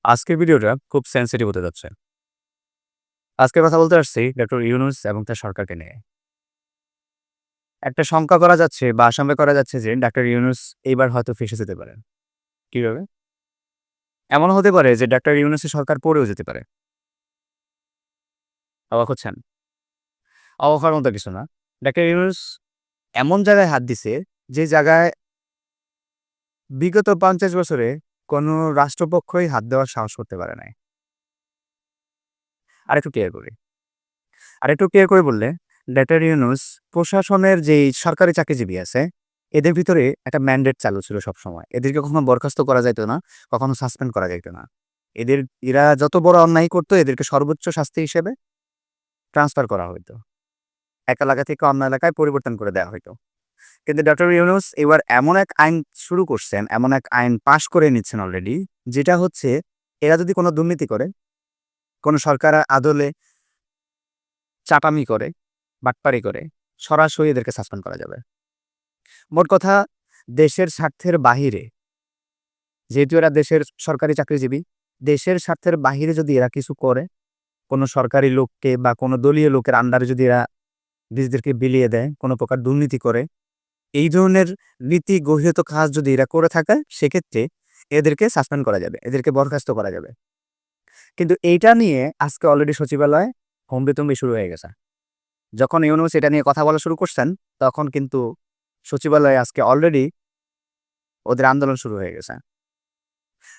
আজকের ভিডিওটা খুব সেনসিটিভ হতে যাচ্ছে। আজকে কথা বলতে আসছি ডক্টর ইউনূস এবং তার সরকারকে নিয়ে। একটা শঙ্কা করা যাচ্ছে বা আশঙ্কা করা যাচ্ছে যে ডাক্তার ইউনূস এইবার হয়তো ফেঁসে যেতে পারেন। কিভাবে? এমনও হতে পারে যে ডাক্তার ইউনূসের সরকার পড়েও যেতে পারে। অবাক হচ্ছেন? অবাক হওয়ার মতো কিছু না। ডাক্তার ইউনূস এমন জায়গায় হাত দিছে যে জায়গায় বিগত ৫০ বছরে কোনো রাষ্ট্রপক্ষই হাত দেওয়ার সাহস করতে পারে নাই। আরেকটু ক্লিয়ার করি। আরেকটু ক্লিয়ার করে বললে, ডক্টর ইউনূস প্রশাসনের যেই সরকারি চাকরিজীবী আছে, এদের ভিতরে একটা ম্যান্ডেট চালু ছিল সবসময়। এদেরকে কখনো বরখাস্ত করা যাইত না, কখনো সাসপেন্ড করা যাইত না। এরা যত বড় অন্যায় করত, এদেরকে সর্বোচ্চ শাস্তি হিসেবে ট্রান্সফার করা হইতো। এক এলাকা থেকে অন্য এলাকায় পরিবর্তন করে দেওয়া হইতো। কিন্তু ডক্টর ইউনূস এবার এমন এক আইন শুরু করছেন, এমন এক আইন পাস করে নিচ্ছেন অলরেডি, যেটা হচ্ছে এরা যদি কোনো দুর্নীতি করে, কোনো সরকার আদলে চাপামি করে, বাটপারি করে, সরাসরি এদেরকে সাসপেন্ড করা যাবে। মোট কথা, দেশের স্বার্থের বাহিরে, যেহেতু এরা দেশের সরকারি চাকরিজীবী, দেশের স্বার্থের বাহিরে যদি এরা কিছু করে, কোনো সরকারি লোককে বা কোনো দলীয় লোকের আন্ডারে যদি এরা নিজেদেরকে বিলিয়ে দেয়, কোনো প্রকার দুর্নীতি করে, এই ধরনের নীতি গর্হিত কাজ যদি এরা করে থাকে, সেক্ষেত্রে এদেরকে সাসপেন্ড করা যাবে, এদেরকে বরখাস্ত করা যাবে। কিন্তু এইটা নিয়ে আজকে অলরেডি সচিবালয়ে হম্বিতম্বি শুরু হয়ে গেছে। যখন ইউনূস এটা নিয়ে কথা বলা শুরু করছেন, তখন কিন্তু সচিবালয়ে আজকে অলরেডি ওদের আন্দোলন শুরু হয়ে গেছে।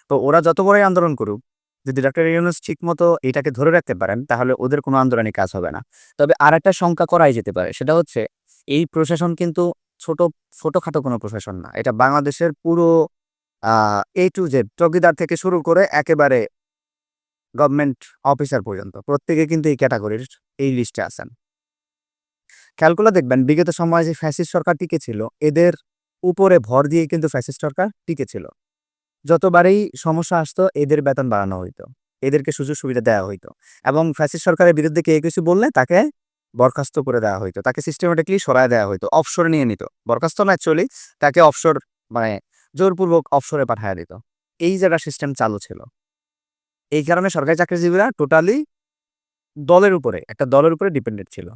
তো ওরা যত বড়ই আন্দোলন করুক, যদি ডক্টর ইউনূস ঠিকমতো এটাকে ধরে রাখতে পারেন, তাহলে ওদের কোনো আন্দোলনই কাজ হবে না। তবে আরেকটা শঙ্কা করাই যেতে পারে। সেটা হচ্ছে, এই প্রশাসন কিন্তু ছোট ছোটখাটো কোনো প্রশাসন না। এটা বাংলাদেশের পুরো আ A to Z, চৌকিদার থেকে শুরু করে একেবারে গভর্নমেন্ট অফিসার পর্যন্ত প্রত্যেকে কিন্তু এই ক্যাটেগরির এই লিস্টে আছেন। খেয়াল করলে দেখবেন বিগত সময়ে যে ফ্যাসিস্ট সরকার টিকে ছিল, এদের উপরে ভর দিয়ে কিন্তু ফ্যাসিস্ট সরকার টিকে ছিল। যতবারই সমস্যা আসতো, এদের বেতন বাড়ানো হইতো, এদেরকে সুযোগ সুবিধা দেওয়া হইতো এবং ফ্যাসিস্ট সরকারের বিরুদ্ধে কেউ কিছু বললে তাকে বরখাস্ত করে দেওয়া হইতো, তাকে সিস্টেমেটিকলি সরায় দেওয়া হইতো, অফশোরে নিয়ে নিত। বরখাস্ত না, অ্যাকচুয়ালি তাকে অফশোর, মানে জোরপূর্বক অফশোরে পাঠায় দিত। এই যে একটা সিস্টেম চালু ছিল, এই কারণে সরকারি চাকরিজীবীরা টোটালি একটা দলের উপরে ডিপেন্ডেন্ট ছিল।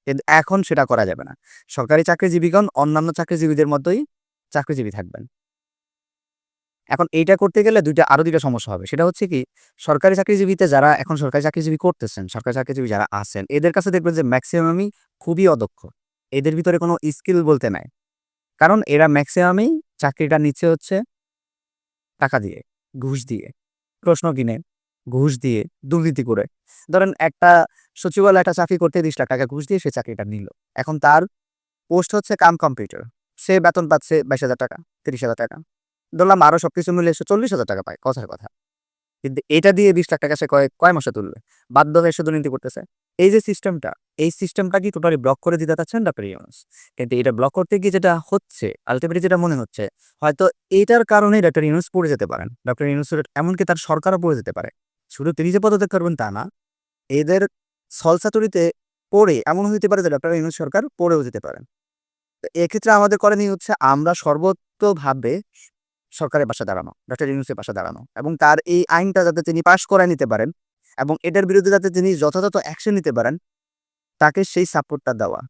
কিন্তু এখন সেটা করা যাবে না। সরকারি চাকরিজীবীগণ অন্যান্য চাকরিজীবীদের মতোই চাকরিজীবী থাকবেন। এখন এইটা করতে গেলে আরো ২ টা সমস্যা হবে। সেটা হচ্ছে কি, সরকারি চাকরিজীবীতে যারা এখন সরকারি চাকরিজীবী করতেছেন, সরকারি চাকরিজীবী যারা আছেন, এদের কাছে দেখবেন যে মেক্সিমামই খুবই অদক্ষ। এদের ভিতরে কোনো স্কিল বলতে নাই। কারণ এরা মেক্সিমামই চাকরিটা নিচ্ছে হচ্ছে টাকা দিয়ে, ঘুষ দিয়ে, প্রশ্ন কিনে, ঘুষ দিয়ে, দুর্নীতি করে। ধরেন একটা সচিবালয়ে একটা চাকরি করতে ৳২০,০০,০০০ ঘুষ দিয়ে সে চাকরিটা নিল। এখন তার পোস্ট হচ্ছে কম্পিউটার। সে বেতন পাচ্ছে ৳২২,০০০, ৳৩০,০০০। ধরলাম আরো সবকিছু মিলে সে ৳৪০,০০০ পায়, কথার কথা। কিন্তু এটা দিয়ে ৳২০,০০,০০০ সে কয় মাসে তুলবে? বাধ্য হয়ে সে দুর্নীতি করতেছে। এই যে সিস্টেমটা, এই সিস্টেমটা কি টোটালি ব্লক করে দিতে চাচ্ছেন ডক্টর ইউনূস। কিন্তু এটা ব্লক করতে গিয়ে যেটা হচ্ছে, আল্টিমেটলি যেটা মনে হচ্ছে, হয়তো এইটার কারণেই ডক্টর ইউনূস পড়ে যেতে পারেন। ডক্টর ইউনূসের এমনকি তার সরকারও পড়ে যেতে পারে। শুধু তিনি যে পদত্যাগ করবেন তা না, এদের ছলচাতুরিতে পড়ে এমন হইতে পারে যে ডক্টর ইউনূস সরকার পড়েও যেতে পারেন। তো এক্ষেত্রে আমাদের করণীয় হচ্ছে আমরা সর্বতোভাবে সরকারের পাশে দাঁড়ানো, ডক্টর ইউনূসের পাশে দাঁড়ানো এবং তার এই আইনটা যাতে তিনি পাস করায় নিতে পারেন এবং এটার বিরুদ্ধে যাতে তিনি যথাযথ অ্যাকশন নিতে পারেন, তাকে সেই সাপোর্টটা দেওয়া।